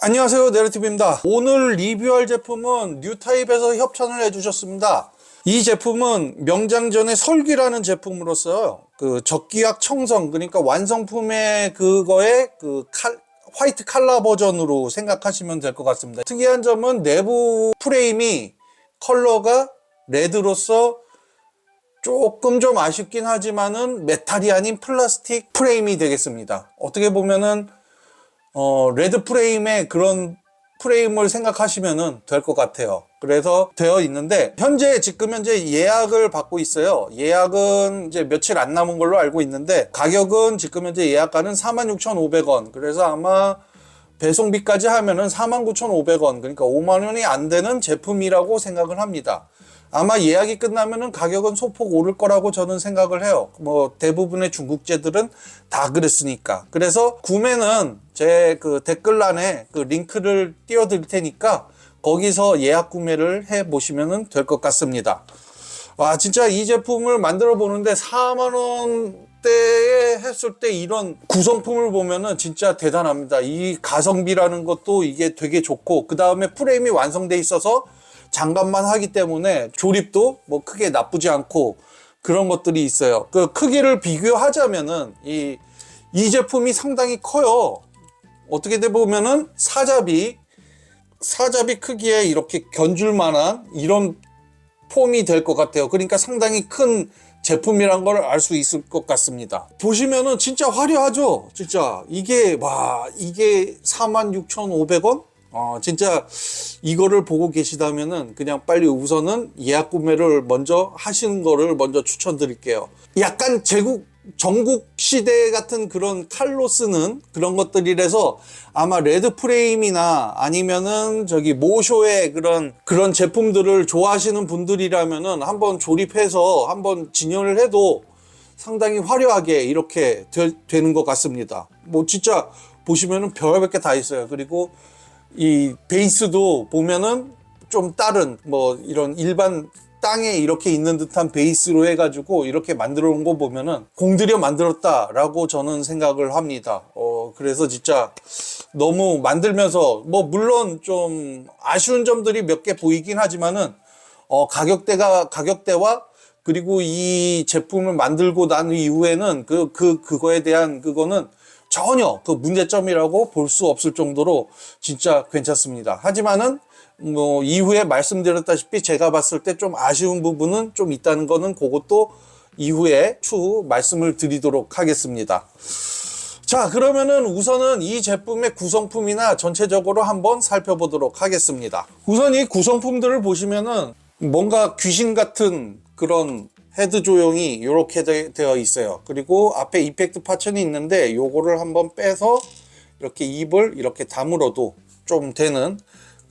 안녕하세요, 네러티브입니다. 오늘 리뷰할 제품은 뉴타입에서 협찬을 해주셨습니다. 이 제품은 명장전의 설기라는 제품으로서 그 적기약 청성, 그러니까 완성품의 그거의 화이트 칼라 버전으로 생각하시면 될 것 같습니다. 특이한 점은 내부 프레임이 컬러가 레드로서 조금 좀 아쉽긴 하지만은 메탈이 아닌 플라스틱 프레임이 되겠습니다. 어떻게 보면은 레드 프레임의 그런 프레임을 생각하시면 될 것 같아요. 그래서 되어 있는데 지금 현재 예약을 받고 있어요. 예약은 이제 며칠 안 남은 걸로 알고 있는데 가격은 지금 현재 예약가는 46,500원. 그래서 아마 배송비까지 하면은 49,500원. 그러니까 5만 원이 안 되는 제품이라고 생각을 합니다. 아마 예약이 끝나면은 가격은 소폭 오를 거라고 저는 생각을 해요. 뭐 대부분의 중국제들은 다 그랬으니까. 그래서 구매는 제 그 댓글란에 그 링크를 띄워드릴 테니까 거기서 예약 구매를 해 보시면 될 것 같습니다. 와, 진짜 이 제품을 만들어 보는데 4만 원대에 했을 때 이런 구성품을 보면은 진짜 대단합니다. 이 가성비라는 것도 이게 되게 좋고, 그 다음에 프레임이 완성돼 있어서 장갑만 하기 때문에 조립도 뭐 크게 나쁘지 않고 그런 것들이 있어요. 그 크기를 비교하자면은 이 제품이 상당히 커요. 어떻게 돼 보면은 사자비 크기에 이렇게 견줄 만한 이런 폼이 될 것 같아요. 그러니까 상당히 큰 제품이란 걸 알 수 있을 것 같습니다. 보시면은 진짜 화려하죠. 진짜 이게 46,500원? 진짜 이거를 보고 계시다면은 그냥 빨리 우선은 예약 구매를 먼저 하시는 거를 먼저 추천드릴게요. 약간 전국 시대 같은 그런 칼로 쓰는 그런 것들이라서 아마 레드 프레임이나 아니면은 모쇼의 그런 제품들을 좋아하시는 분들이라면은 한번 조립해서 한번 진열을 해도 상당히 화려하게 이렇게 되는 것 같습니다. 뭐 진짜 보시면은 별별 게 다 있어요. 그리고 이 베이스도 보면은 좀 다른 뭐 이런 일반 땅에 이렇게 있는 듯한 베이스로 해가지고 이렇게 만들어 온 거 보면은 공들여 만들었다라고 저는 생각을 합니다. 그래서 진짜 너무 만들면서 뭐 물론 좀 아쉬운 점들이 몇 개 보이긴 하지만은 가격대와 그리고 이 제품을 만들고 난 이후에는 그거에 대한 그거는 전혀 그 문제점이라고 볼 수 없을 정도로 진짜 괜찮습니다. 하지만은 뭐 이후에 말씀드렸다시피 제가 봤을 때 좀 아쉬운 부분은 좀 있다는 거는 그것도 이후에 추후 말씀을 드리도록 하겠습니다. 자, 그러면은 우선은 이 제품의 구성품이나 전체적으로 한번 살펴보도록 하겠습니다. 우선 이 구성품들을 보시면은 뭔가 귀신 같은 그런 헤드 조형이 이렇게 되어 있어요. 그리고 앞에 이펙트 파츠는 있는데 요거를 한번 빼서 이렇게 입을 이렇게 다물어도 좀 되는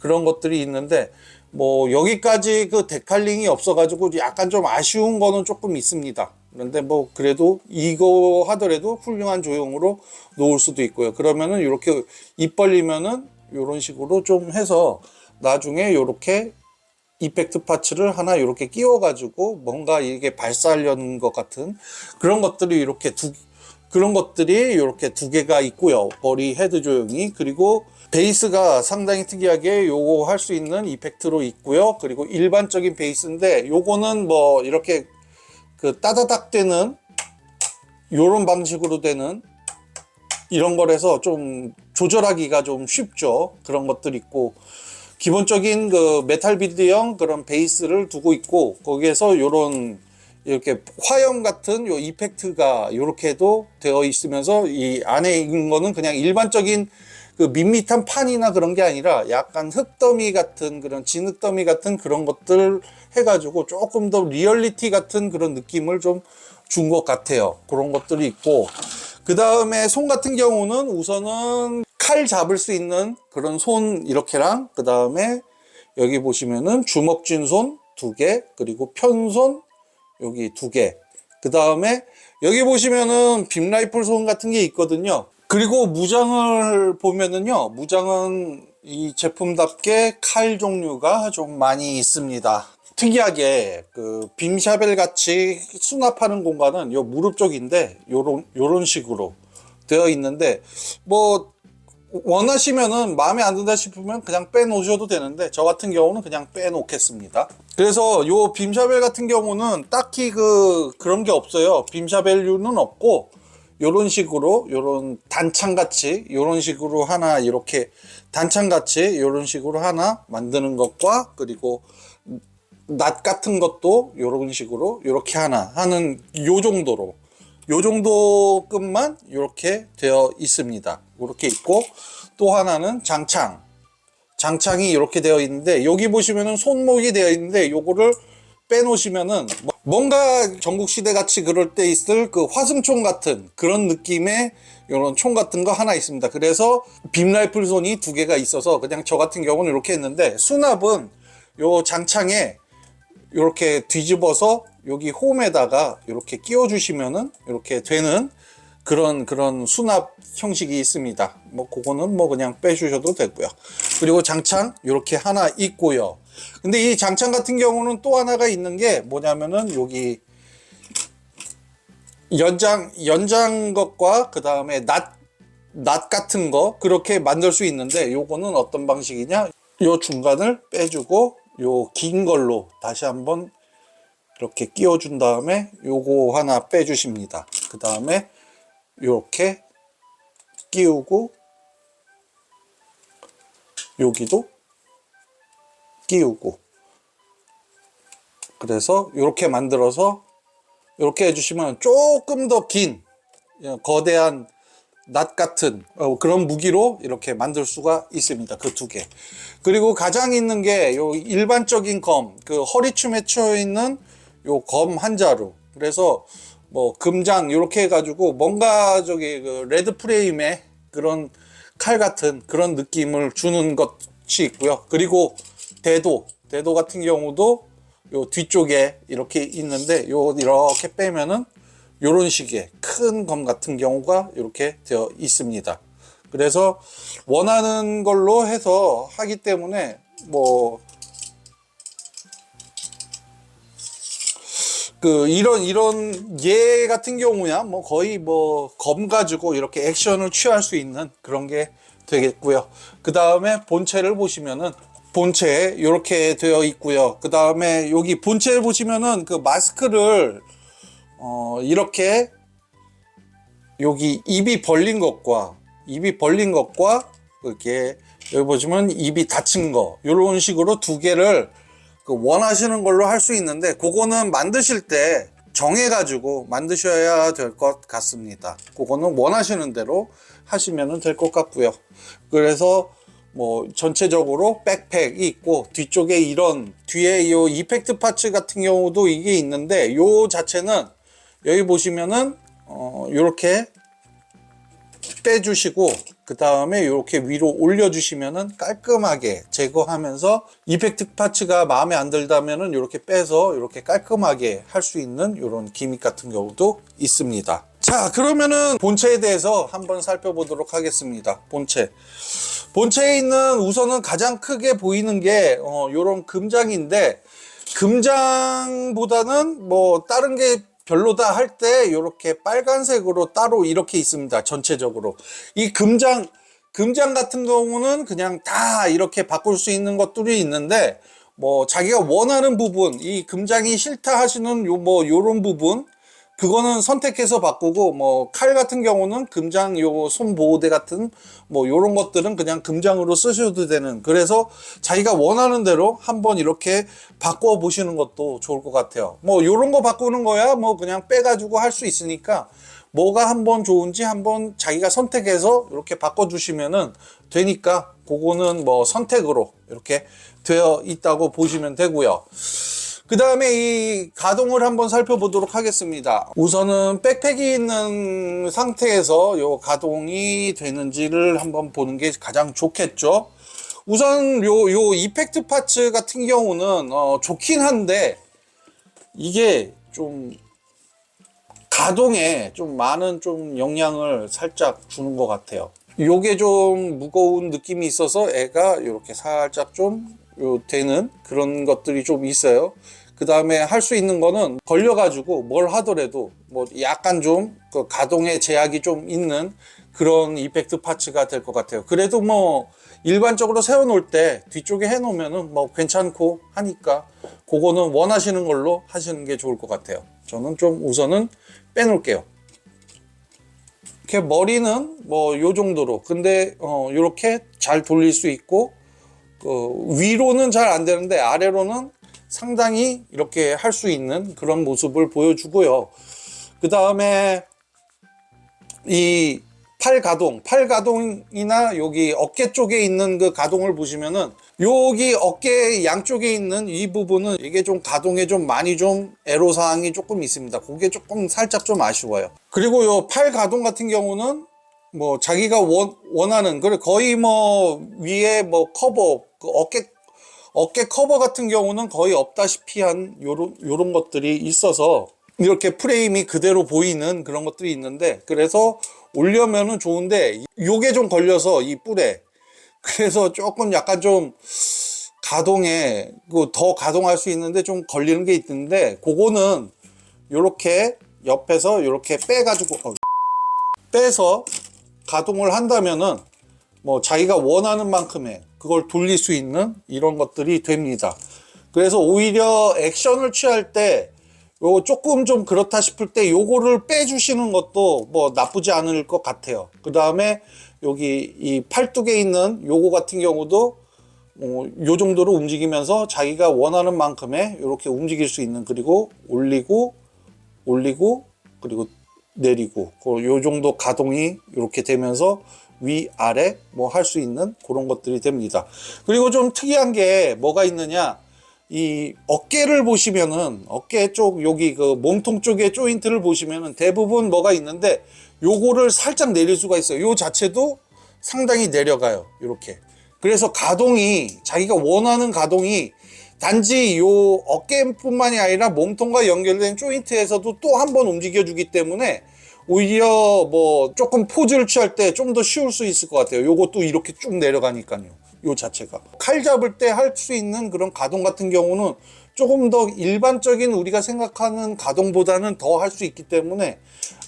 그런 것들이 있는데, 뭐 여기까지 그 데칼링이 없어가지고 약간 좀 아쉬운 거는 조금 있습니다. 그런데 뭐 그래도 이거 하더라도 훌륭한 조형으로 놓을 수도 있고요. 그러면은 이렇게 입 벌리면은 이런 식으로 좀 해서 나중에 이렇게 이펙트 파츠를 하나 이렇게 끼워 가지고 뭔가 이게 발사하려는 것 같은 그런 것들이 이렇게 두 개가 있고요. 버리 헤드 조형이. 그리고 베이스가 상당히 특이하게 요거 할 수 있는 이펙트로 있고요. 그리고 일반적인 베이스인데 요거는 뭐 이렇게 그 따다닥 되는 요런 방식으로 되는 이런 거라서 좀 조절하기가 좀 쉽죠. 그런 것들 있고, 기본적인 그 메탈 비드형 그런 베이스를 두고 있고, 거기에서 요런 이렇게 화염 같은 요 이펙트가 요렇게도 되어 있으면서 이 안에 있는 거는 그냥 일반적인 그 밋밋한 판이나 그런 게 아니라 약간 흙더미 같은 그런 진흙더미 같은 그런 것들 해가지고 조금 더 리얼리티 같은 그런 느낌을 좀 준 것 같아요. 그런 것들이 있고, 그 다음에 손 같은 경우는 우선은 칼 잡을 수 있는 그런 손 이렇게랑, 그 다음에 여기 보시면은 주먹 쥔 손 2개, 그리고 편손 여기 2개, 그 다음에 여기 보시면은 빔 라이플 손 같은 게 있거든요. 그리고 무장을 보면은요, 무장은 이 제품답게 칼 종류가 좀 많이 있습니다. 특이하게 그 빔샤벨 같이 수납하는 공간은 요 무릎 쪽인데 요런 식으로 되어 있는데, 뭐 원하시면은 마음에 안 든다 싶으면 그냥 빼놓으셔도 되는데 저 같은 경우는 그냥 빼놓겠습니다. 그래서 요 빔샤벨 같은 경우는 딱히 그런 게 없어요. 빔샤벨류는 없고 요런 식으로 요런 단창같이 요런 식으로 하나 이렇게 단창같이 요런 식으로 하나 만드는 것과 그리고 낫 같은 것도 요런 식으로 요렇게 하나 하는 요 정도 급만 이렇게 되어 있습니다. 이렇게 있고 또 하나는 장창이 이렇게 되어 있는데 여기 보시면은 손목이 되어 있는데 요거를 빼놓으시면은 뭔가 전국시대 같이 그럴 때 있을 그 화승총 같은 그런 느낌의 이런 총 같은 거 하나 있습니다. 그래서 빔라이플 손이 두 개가 있어서 그냥 저 같은 경우는 이렇게 했는데 수납은 요 장창에 이렇게 뒤집어서 여기 홈에다가 이렇게 끼워 주시면은 이렇게 되는 그런 수납 형식이 있습니다. 뭐 그거는 뭐 그냥 빼주셔도 되고요. 그리고 장창 이렇게 하나 있고요. 근데 이 장창 같은 경우는 또 하나가 있는 게 뭐냐면은 여기 연장 것과 그 다음에 낫 같은 거 그렇게 만들 수 있는데 요거는 어떤 방식이냐? 요 중간을 빼주고 요 긴 걸로 다시 한번 이렇게 끼워준 다음에 요거 하나 빼주십니다. 그 다음에 이렇게 끼우고 여기도 끼우고 그래서 이렇게 만들어서 이렇게 해주시면 조금 더 긴 거대한 낫 같은 그런 무기로 이렇게 만들 수가 있습니다. 그 두 개. 그리고 가장 있는 게 요 일반적인 검, 그 허리춤에 쳐 있는 요 검 한 자루. 그래서 뭐 금장 이렇게 해가지고 뭔가 그 레드 프레임의 그런 칼 같은 그런 느낌을 주는 것이 있고요. 그리고 대도 같은 경우도 요 뒤쪽에 이렇게 있는데 요 이렇게 빼면은 요런 식의 큰 검 같은 경우가 이렇게 되어 있습니다. 그래서 원하는 걸로 해서 하기 때문에 뭐 이런 얘 같은 경우야 뭐 거의 뭐 검 가지고 이렇게 액션을 취할 수 있는 그런 게 되겠고요. 그 다음에 본체를 보시면은 본체 이렇게 되어 있고요. 그 다음에 여기 본체를 보시면은 그 마스크를 이렇게 여기 입이 벌린 것과 이렇게 여기 보시면 입이 닫힌 거 이런 식으로 두 개를 원하시는 걸로 할 수 있는데 그거는 만드실 때 정해가지고 만드셔야 될 것 같습니다. 그거는 원하시는 대로 하시면 될 것 같고요. 그래서 뭐 전체적으로 백팩이 있고 뒤쪽에 이런 뒤에 이 이펙트 파츠 같은 경우도 이게 있는데 요 자체는 여기 보시면은 요렇게 빼주시고 그 다음에 이렇게 위로 올려주시면은 깔끔하게 제거하면서 이펙트 파츠가 마음에 안 들다면은 이렇게 빼서 이렇게 깔끔하게 할 수 있는 이런 기믹 같은 경우도 있습니다. 자, 그러면은 본체에 대해서 한번 살펴보도록 하겠습니다. 본체에 있는 우선은 가장 크게 보이는 게 이런 금장인데 금장보다는 뭐 다른 게 별로다 할 때 이렇게 빨간색으로 따로 이렇게 있습니다. 전체적으로 이 금장 같은 경우는 그냥 다 이렇게 바꿀 수 있는 것들이 있는데 뭐 자기가 원하는 부분 이 금장이 싫다 하시는 요런 부분 그거는 선택해서 바꾸고 뭐 칼 같은 경우는 금장 요 손보호대 같은 뭐 요런 것들은 그냥 금장으로 쓰셔도 되는 그래서 자기가 원하는 대로 한번 이렇게 바꿔 보시는 것도 좋을 것 같아요. 뭐 요런 거 바꾸는 거야 뭐 그냥 빼가지고 할 수 있으니까 뭐가 한번 좋은지 한번 자기가 선택해서 이렇게 바꿔 주시면은 되니까 그거는 뭐 선택으로 이렇게 되어 있다고 보시면 되고요. 그 다음에 이 가동을 한번 살펴보도록 하겠습니다. 우선은 백팩이 있는 상태에서 요 가동이 되는지를 한번 보는 게 가장 좋겠죠. 우선 요 이펙트 파츠 같은 경우는 좋긴 한데 이게 좀 가동에 좀 많은 좀 영향을 살짝 주는 것 같아요. 요게 좀 무거운 느낌이 있어서 애가 이렇게 살짝 좀 되는 그런 것들이 좀 있어요. 그 다음에 할 수 있는 거는 걸려가지고 뭘 하더라도 뭐 약간 좀 그 가동에 제약이 좀 있는 그런 이펙트 파츠가 될 것 같아요. 그래도 뭐 일반적으로 세워놓을 때 뒤쪽에 해놓으면은 뭐 괜찮고 하니까 그거는 원하시는 걸로 하시는 게 좋을 것 같아요. 저는 좀 우선은 빼놓을게요. 이렇게 머리는 뭐 요 정도로, 근데 요렇게 잘 돌릴 수 있고, 위로는 잘 안 되는데 아래로는 상당히 이렇게 할 수 있는 그런 모습을 보여주고요. 그 다음에 이 팔 가동이나 여기 어깨 쪽에 있는 그 가동을 보시면은 여기 어깨 양쪽에 있는 이 부분은 이게 좀 가동에 좀 많이 좀 애로사항이 조금 있습니다. 그게 조금 살짝 좀 아쉬워요. 그리고 요 팔 가동 같은 경우는 뭐 자기가 원하는, 그래 거의 뭐 위에 뭐 커버, 그 어깨 커버 같은 경우는 거의 없다시피 한 요런 것들이 있어서 이렇게 프레임이 그대로 보이는 그런 것들이 있는데, 그래서 올려면은 좋은데 요게 좀 걸려서 이 뿔에, 그래서 조금 약간 좀 가동에 더 가동할 수 있는데 좀 걸리는 게 있는데, 그거는 요렇게 옆에서 요렇게 빼가지고 빼서 가동을 한다면은 뭐 자기가 원하는 만큼의 그걸 돌릴 수 있는 이런 것들이 됩니다. 그래서 오히려 액션을 취할 때 요 조금 좀 그렇다 싶을 때 요거를 빼주시는 것도 뭐 나쁘지 않을 것 같아요. 그 다음에 여기 이 팔뚝에 있는 요거 같은 경우도 요 정도로 움직이면서 자기가 원하는 만큼의 이렇게 움직일 수 있는, 그리고 올리고 그리고 내리고 요 정도 가동이 이렇게 되면서 위아래 뭐 할 수 있는 그런 것들이 됩니다. 그리고 좀 특이한 게 뭐가 있느냐, 이 어깨를 보시면은 어깨 쪽 여기 그 몸통 쪽의 조인트를 보시면은 대부분 뭐가 있는데 요거를 살짝 내릴 수가 있어요. 요 자체도 상당히 내려가요. 이렇게. 그래서 가동이 자기가 원하는 가동이 단지 요 어깨뿐만이 아니라 몸통과 연결된 조인트에서도 또 한 번 움직여 주기 때문에 오히려 뭐 조금 포즈를 취할 때 좀 더 쉬울 수 있을 것 같아요. 요것도 이렇게 쭉 내려가니까요. 요 자체가 칼 잡을 때 할 수 있는 그런 가동 같은 경우는 조금 더 일반적인 우리가 생각하는 가동보다는 더 할 수 있기 때문에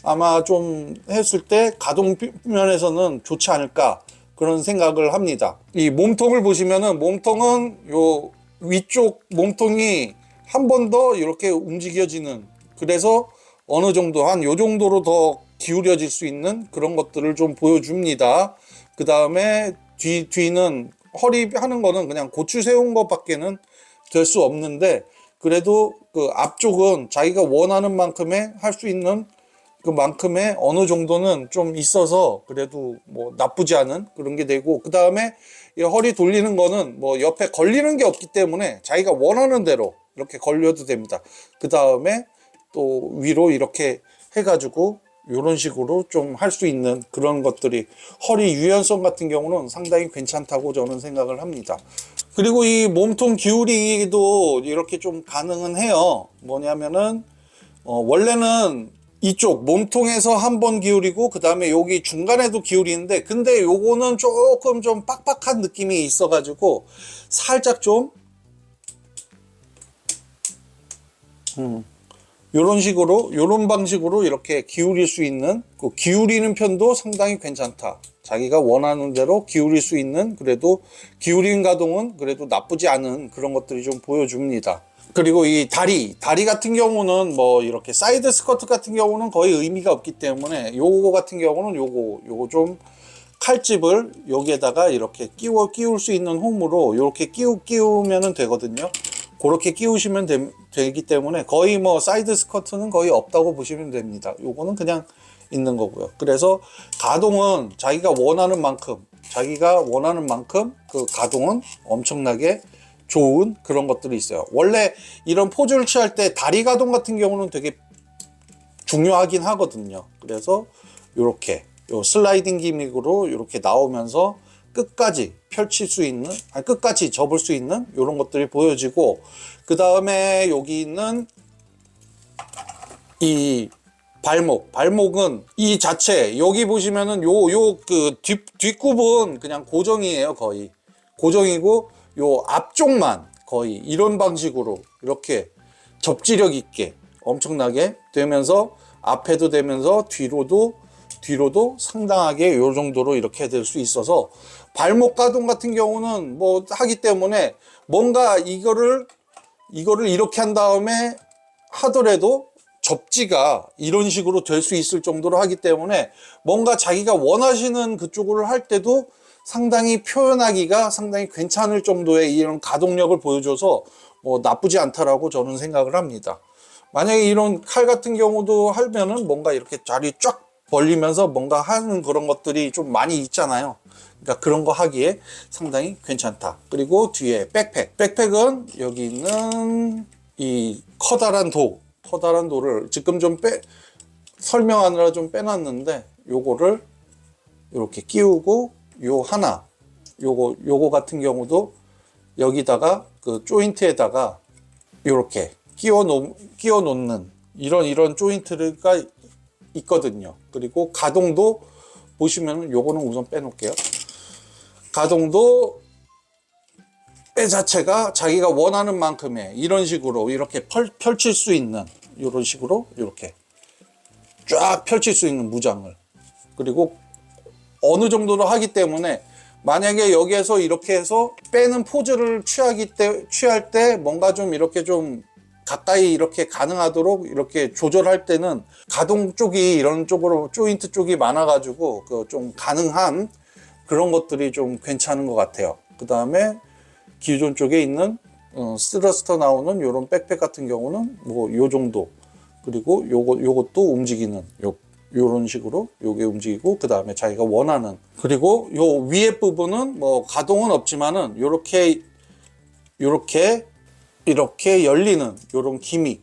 아마 좀 했을 때 가동 면에서는 좋지 않을까 그런 생각을 합니다. 이 몸통을 보시면은 몸통은 요 위쪽 몸통이 한 번 더 이렇게 움직여지는, 그래서 어느 정도 한 요 정도로 더 기울여질 수 있는 그런 것들을 좀 보여줍니다. 그 다음에 뒤는 허리 하는 거는 그냥 고추 세운 것밖에는 될 수 없는데, 그래도 그 앞쪽은 자기가 원하는 만큼의 할 수 있는 그 만큼의 어느 정도는 좀 있어서 그래도 뭐 나쁘지 않은 그런 게 되고, 그 다음에 이 허리 돌리는 거는 뭐 옆에 걸리는 게 없기 때문에 자기가 원하는 대로 이렇게 걸려도 됩니다. 그 다음에 또 위로 이렇게 해가지고 이런 식으로 좀 할 수 있는 그런 것들이 허리 유연성 같은 경우는 상당히 괜찮다고 저는 생각을 합니다. 그리고 이 몸통 기울이기도 이렇게 좀 가능은 해요. 뭐냐면은 원래는 이쪽 몸통에서 한 번 기울이고 그 다음에 여기 중간에도 기울이는데, 근데 요거는 조금 좀 빡빡한 느낌이 있어 가지고 살짝 좀 요런 식으로, 요런 방식으로 이렇게 기울일 수 있는, 그 기울이는 편도 상당히 괜찮다. 자기가 원하는 대로 기울일 수 있는, 그래도 기울인 가동은 그래도 나쁘지 않은 그런 것들이 좀 보여줍니다. 그리고 이 다리 같은 경우는 뭐 이렇게 사이드 스커트 같은 경우는 거의 의미가 없기 때문에 요거 같은 경우는 요거 좀 칼집을 여기에다가 이렇게 끼울 수 있는 홈으로 이렇게 끼우면은 되거든요. 그렇게 끼우시면 되기 때문에 거의 뭐 사이드 스커트는 거의 없다고 보시면 됩니다. 요거는 그냥 있는 거고요. 그래서 가동은 자기가 원하는 만큼 그 가동은 엄청나게 좋은 그런 것들이 있어요. 원래 이런 포즈를 취할 때 다리 가동 같은 경우는 되게 중요하긴 하거든요. 그래서 요렇게 요 슬라이딩 기믹으로 이렇게 나오면서 끝까지 펼칠 수 있는, 끝까지 접을 수 있는 이런 것들이 보여지고, 그 다음에 여기 있는 이 발목은 이 자체 여기 보시면은 그 뒷굽은 그냥 고정이에요. 거의 고정이고 요 앞쪽만 거의 이런 방식으로 이렇게 접지력 있게 엄청나게 되면서 앞에도 되면서 뒤로도 상당하게 요 정도로 이렇게 될 수 있어서 발목 가동 같은 경우는 뭐 하기 때문에 뭔가 이거를 이렇게 한 다음에 하더라도 접지가 이런 식으로 될 수 있을 정도로 하기 때문에 뭔가 자기가 원하시는 그쪽을 할 때도 상당히 표현하기가 상당히 괜찮을 정도의 이런 가동력을 보여줘서 뭐 나쁘지 않다라고 저는 생각을 합니다. 만약에 이런 칼 같은 경우도 하면은 뭔가 이렇게 다리 쫙 벌리면서 뭔가 하는 그런 것들이 좀 많이 있잖아요. 그러니까 그런 거 하기에 상당히 괜찮다. 그리고 뒤에 백팩은 여기 있는 이 커다란 도를 지금 좀 설명하느라 좀 빼놨는데 요거를 이렇게 끼우고 요거 같은 경우도 여기다가 그 조인트에다가 이렇게 끼워 놓는 이런 조인트가 있거든요. 그리고 가동도 보시면 요거는 우선 빼놓을게요. 가동도 애 자체가 자기가 원하는 만큼의 이런 식으로 이렇게 펼칠 수 있는 이런 식으로 이렇게 쫙 펼칠 수 있는 무장을, 그리고 어느 정도로 하기 때문에 만약에 여기에서 이렇게 해서 빼는 포즈를 취할 때 뭔가 좀 이렇게 좀 가까이 이렇게 가능하도록 이렇게 조절할 때는 가동 쪽이 이런 쪽으로 조인트 쪽이 많아가지고 그 좀 가능한 그런 것들이 좀 괜찮은 것 같아요. 그 다음에 기존 쪽에 있는 스러스터 나오는 요런 백팩 같은 경우는 뭐 요 정도, 그리고 요것도 움직이는 요런 식으로 요게 움직이고, 그 다음에 자기가 원하는, 그리고 요 위에 부분은 뭐 가동은 없지만은 요렇게 열리는 요런 기믹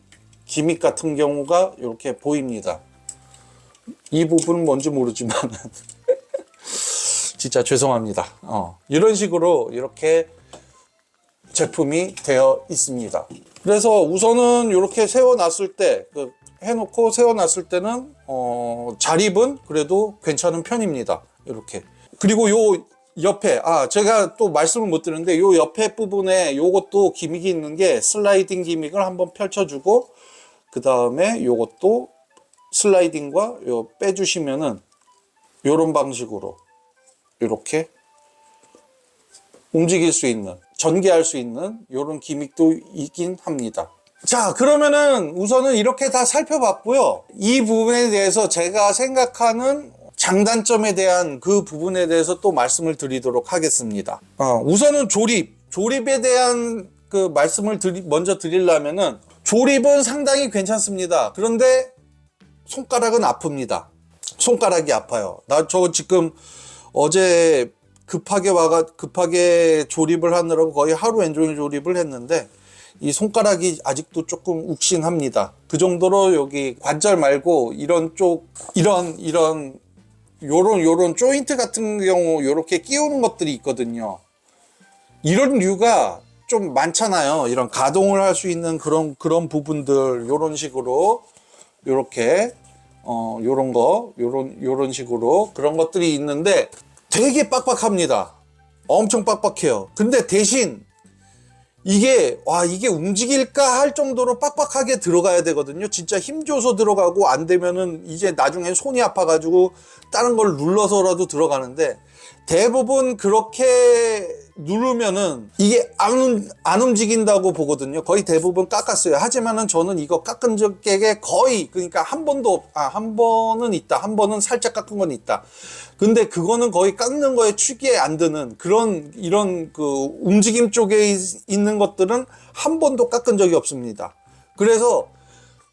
같은 경우가 이렇게 보입니다. 이 부분은 뭔지 모르지만은 진짜 죄송합니다. 이런 식으로 이렇게 제품이 되어 있습니다. 그래서 우선은 이렇게 세워놨을 때, 해놓고 세워놨을 때는 자립은 그래도 괜찮은 편입니다. 이렇게. 그리고 요 옆에, 제가 또 말씀을 못 드렸는데 요 옆에 부분에 요것도 기믹이 있는 게, 슬라이딩 기믹을 한번 펼쳐주고 그 다음에 요것도 슬라이딩과 요 빼주시면은 요런 방식으로 이렇게 움직일 수 있는, 전개할 수 있는 요런 기믹도 있긴 합니다. 자, 그러면은 우선은 이렇게 다 살펴봤고요. 이 부분에 대해서 제가 생각하는 장단점에 대한 그 부분에 대해서 또 말씀을 드리도록 하겠습니다. 우선은 조립에 대한 그 말씀을 먼저 드리려면은, 조립은 상당히 괜찮습니다. 그런데 손가락은 아픕니다. 손가락이 아파요. 저 지금 어제 급하게 조립을 하느라고 거의 하루 온종일 조립을 했는데 이 손가락이 아직도 조금 욱신합니다. 그 정도로 여기 관절 말고 이런 요런 조인트 같은 경우 요렇게 끼우는 것들이 있거든요. 이런 류가 좀 많잖아요. 이런 가동을 할 수 있는 그런 부분들, 요런 식으로 요렇게 요런 식으로 그런 것들이 있는데 되게 빡빡합니다. 엄청 빡빡해요. 근데 대신 이게 움직일까 할 정도로 빡빡하게 들어가야 되거든요. 진짜 힘줘서 들어가고, 안 되면은 이제 나중에 손이 아파가지고 다른 걸 눌러서라도 들어가는데, 대부분 그렇게 누르면은 이게 안 움직인다고 보거든요. 거의 대부분 깎았어요. 하지만은 저는 이거 깎은 적에 거의, 그러니까 한 번은 있다. 한 번은 살짝 깎은 건 있다. 근데 그거는 거의 깎는 거에 취기에 안 드는 이런 그 움직임 쪽에 있는 것들은 한 번도 깎은 적이 없습니다. 그래서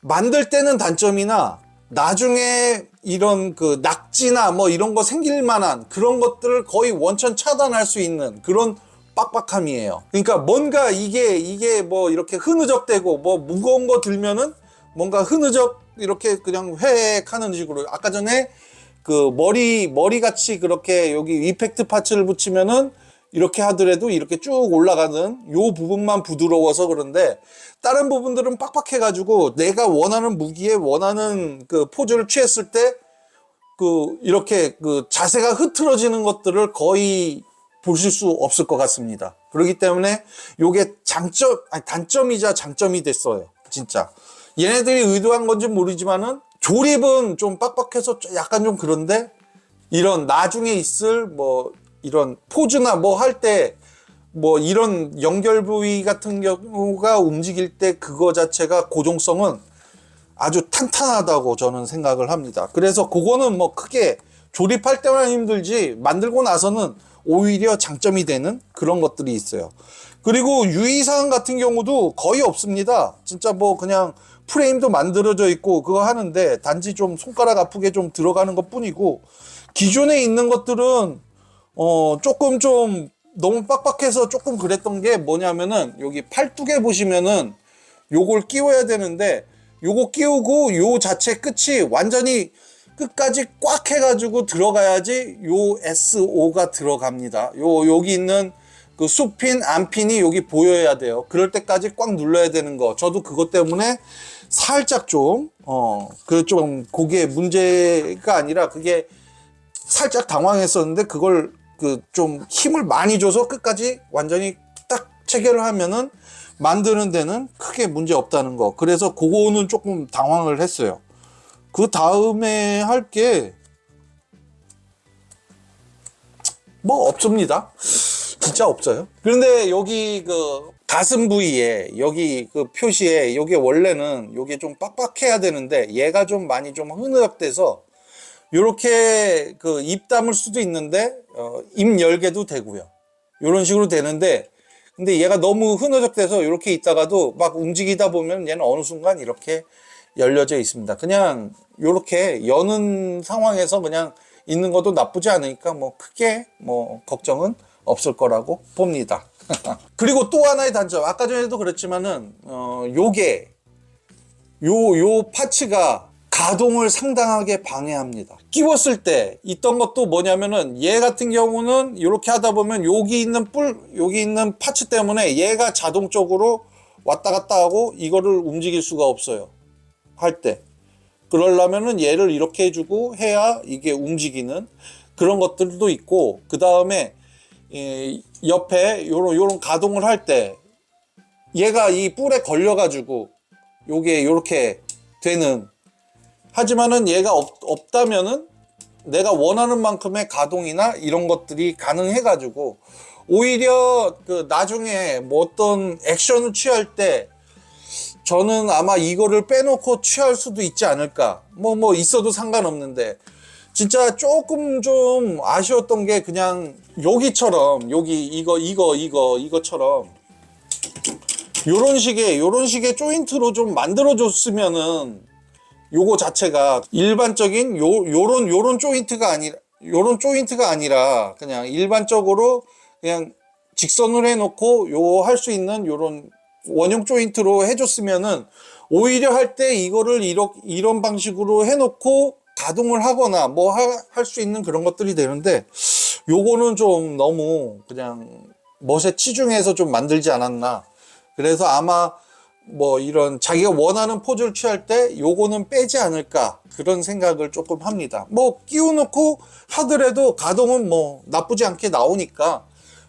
만들 때는 단점이나 나중에 이런 그 낙지나 뭐 이런 거 생길 만한 그런 것들을 거의 원천 차단할 수 있는 그런 빡빡함이에요. 그러니까 뭔가 이게 뭐 이렇게 흐느적대고 뭐 무거운 거 들면은 뭔가 흐느적 이렇게 그냥 획 하는 식으로, 아까 전에 그 머리 같이 그렇게 여기 이펙트 파츠를 붙이면은 이렇게 하더라도 이렇게 쭉 올라가는 요 부분만 부드러워서 그런데, 다른 부분들은 빡빡해가지고 내가 원하는 무기에 원하는 그 포즈를 취했을 때 이렇게 자세가 흐트러지는 것들을 거의 보실 수 없을 것 같습니다. 그렇기 때문에 요게 단점이자 장점이 됐어요. 진짜. 얘네들이 의도한 건지 모르지만은 조립은 좀 빡빡해서 약간 좀 그런데 이런 나중에 있을 뭐 이런 포즈나 뭐 할 때 뭐 이런 연결 부위 같은 경우가 움직일 때 그거 자체가 고정성은 아주 탄탄하다고 저는 생각을 합니다. 그래서 그거는 뭐 크게 조립할 때만 힘들지 만들고 나서는 오히려 장점이 되는 그런 것들이 있어요. 그리고 유의사항 같은 경우도 거의 없습니다. 진짜 뭐 그냥 프레임도 만들어져 있고 그거 하는데 단지 좀 손가락 아프게 좀 들어가는 것 뿐이고, 기존에 있는 것들은 조금 좀 너무 빡빡해서 조금 그랬던 게 뭐냐면은 여기 팔뚝에 보시면은 요걸 끼워야 되는데 요거 끼우고 요 자체 끝이 완전히 끝까지 꽉 해가지고 들어가야지 요 SO가 들어갑니다. 여기 있는 그 수핀, 안핀이 여기 보여야 돼요. 그럴 때까지 꽉 눌러야 되는 거. 저도 그것 때문에 살짝 좀, 그게 문제가 아니라 그게 살짝 당황했었는데 그걸 좀 힘을 많이 줘서 끝까지 완전히 딱 체결을 하면은 만드는 데는 크게 문제 없다는 거. 그래서 그거는 조금 당황을 했어요. 그 다음에 할 게 뭐 없습니다. 진짜 없어요. 그런데 여기 그 가슴 부위에 여기 그 표시에 여기 원래는 요게 좀 빡빡해야 되는데 얘가 좀 많이 좀 흐느적돼서 요렇게 그 입 담을 수도 있는데 입 열게도 되고요. 요런 식으로 되는데 근데 얘가 너무 흐느적돼서 이렇게 있다가도 막 움직이다 보면 얘는 어느 순간 이렇게 열려져 있습니다. 그냥 이렇게 여는 상황에서 그냥 있는 것도 나쁘지 않으니까 뭐 크게 뭐 걱정은 없을 거라고 봅니다. 그리고 또 하나의 단점, 아까 전에도 그랬지만은 요게 요 파츠가 가동을 상당하게 방해합니다. 끼웠을 때 있던 것도 뭐냐면은 얘 같은 경우는 이렇게 하다 보면 여기 있는 파츠 때문에 얘가 자동적으로 왔다 갔다 하고 이거를 움직일 수가 없어요. 할 때. 그러려면은 얘를 이렇게 해주고 해야 이게 움직이는 그런 것들도 있고, 그 다음에 옆에 요런 가동을 할 때 얘가 이 뿔에 걸려가지고 요게 요렇게 되는, 하지만은 얘가 없다면은 내가 원하는 만큼의 가동이나 이런 것들이 가능해가지고 오히려 그 나중에 뭐 어떤 액션을 취할 때 저는 아마 이거를 빼놓고 취할 수도 있지 않을까. 뭐 있어도 상관없는데 진짜 조금 좀 아쉬웠던 게 그냥 여기처럼 여기 이거처럼 요런 식의 조인트로 좀 만들어 줬으면은 요거 자체가 일반적인 요런 조인트가 아니라 그냥 일반적으로 그냥 직선으로 해놓고 요 할 수 있는 요런 원형 조인트로 해줬으면은 오히려 할 때 이거를 이런 방식으로 해놓고 가동을 하거나 뭐 할 수 있는 그런 것들이 되는데 요거는 좀 너무 그냥 멋에 치중해서 좀 만들지 않았나. 그래서 아마 뭐 이런 자기가 원하는 포즈를 취할 때 요거는 빼지 않을까 그런 생각을 조금 합니다. 뭐 끼워놓고 하더라도 가동은 뭐 나쁘지 않게 나오니까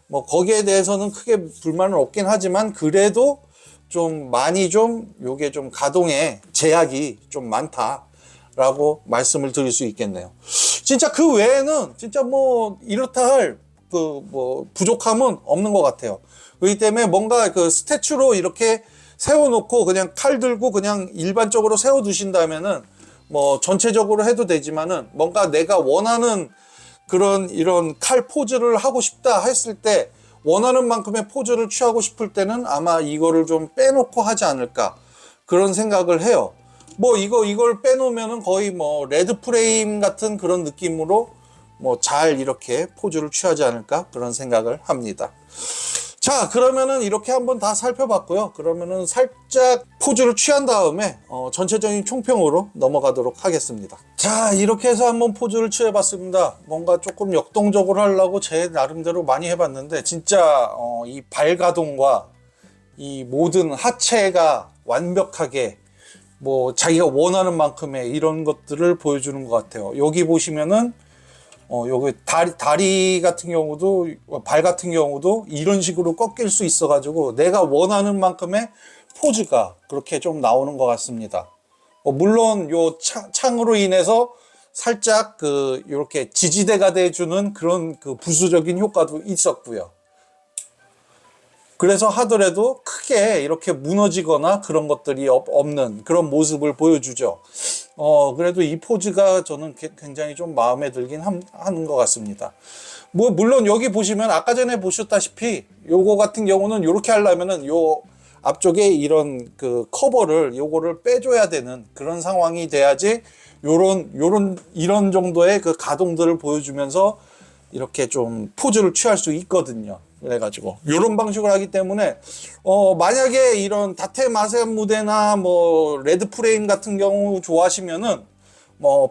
뭐 거기에 대해서는 크게 불만은 없긴 하지만 그래도 좀 많이 좀 요게 좀 가동에 제약이 좀 많다라고 말씀을 드릴 수 있겠네요. 진짜 그 외에는 진짜 뭐 이렇다 할 그 뭐 부족함은 없는 것 같아요. 그렇기 때문에 뭔가 그 스태츄로 이렇게 세워놓고 그냥 칼 들고 그냥 일반적으로 세워 두신다면은 뭐 전체적으로 해도 되지만은 뭔가 내가 원하는 그런 이런 칼 포즈를 하고 싶다 했을 때 원하는 만큼의 포즈를 취하고 싶을 때는 아마 이거를 좀 빼놓고 하지 않을까 그런 생각을 해요. 뭐 이걸 빼놓으면은 거의 뭐 레드 프레임 같은 그런 느낌으로 뭐 잘 이렇게 포즈를 취하지 않을까 그런 생각을 합니다. 자, 그러면은 이렇게 한번 다 살펴봤고요. 그러면은 살짝 포즈를 취한 다음에 전체적인 총평으로 넘어가도록 하겠습니다. 자, 이렇게 해서 한번 포즈를 취해봤습니다. 뭔가 조금 역동적으로 하려고 제 나름대로 많이 해봤는데 진짜 이 발가동과 이 모든 하체가 완벽하게 뭐 자기가 원하는 만큼의 이런 것들을 보여주는 것 같아요. 여기 보시면은 여기 다리 같은 경우도 발 같은 경우도 이런 식으로 꺾일 수 있어 가지고 내가 원하는 만큼의 포즈가 그렇게 좀 나오는 것 같습니다. 물론 요 창으로 인해서 살짝 이렇게 지지대가 돼주는 그런 부수적인 효과도 있었고요. 그래서 하더라도 크게 이렇게 무너지거나 그런 것들이 없는 그런 모습을 보여주죠. 그래도 이 포즈가 저는 굉장히 좀 마음에 들긴 하는 것 같습니다. 물론 여기 보시면 아까 전에 보셨다시피 요거 같은 경우는 요렇게 하려면은 요 앞쪽에 이런 커버를 요거를 빼줘야 되는 그런 상황이 돼야지 이런 정도의 가동들을 보여주면서 이렇게 좀 포즈를 취할 수 있거든요. 그래가지고 이런 방식을 하기 때문에 만약에 이런 다테 마셈 무대나 뭐 레드 프레임 같은 경우 좋아하시면은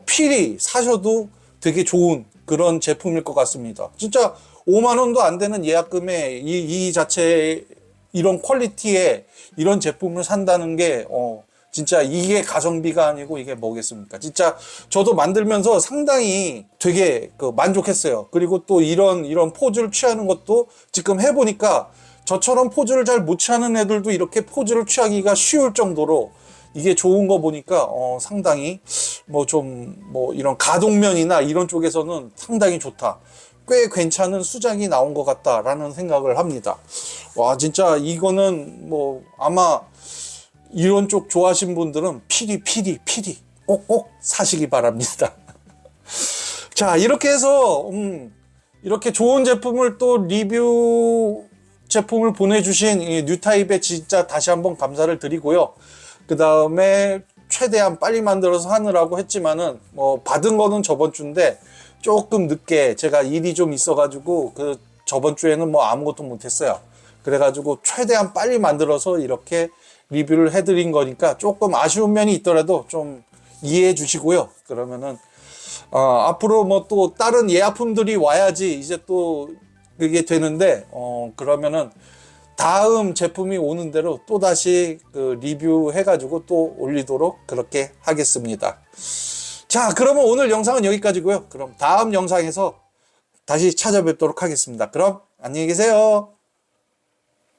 필히 사셔도 되게 좋은 그런 제품일 것 같습니다. 진짜 5만 원도 안 되는 예약금에 이 자체 이런 퀄리티의 이런 제품을 산다는 게 진짜 이게 가성비가 아니고 이게 뭐겠습니까? 진짜 저도 만들면서 상당히 되게 만족했어요. 그리고 또 이런 포즈를 취하는 것도 지금 해보니까 저처럼 포즈를 잘 못 취하는 애들도 이렇게 포즈를 취하기가 쉬울 정도로 이게 좋은 거 보니까 상당히 이런 가동면이나 이런 쪽에서는 상당히 좋다. 꽤 괜찮은 수작이 나온 것 같다라는 생각을 합니다. 와, 진짜 이거는 아마 이런 쪽 좋아하시는 분들은 필히 꼭꼭 사시기 바랍니다. 자, 이렇게 해서 이렇게 좋은 제품을 또 리뷰 제품을 보내주신 이 뉴타입에 진짜 다시 한번 감사를 드리고요. 그 다음에 최대한 빨리 만들어서 하느라고 했지만은 받은 거는 저번 주인데 조금 늦게 제가 일이 좀 있어가지고 저번 주에는 아무것도 못했어요. 그래가지고 최대한 빨리 만들어서 이렇게 리뷰를 해드린 거니까 조금 아쉬운 면이 있더라도 좀 이해해 주시고요. 그러면은 앞으로 또 다른 예약품들이 와야지 이제 또 그게 되는데 그러면은 다음 제품이 오는 대로 또 다시 리뷰 해가지고 또 올리도록 그렇게 하겠습니다. 자, 그러면 오늘 영상은 여기까지고요. 그럼 다음 영상에서 다시 찾아뵙도록 하겠습니다. 그럼 안녕히 계세요.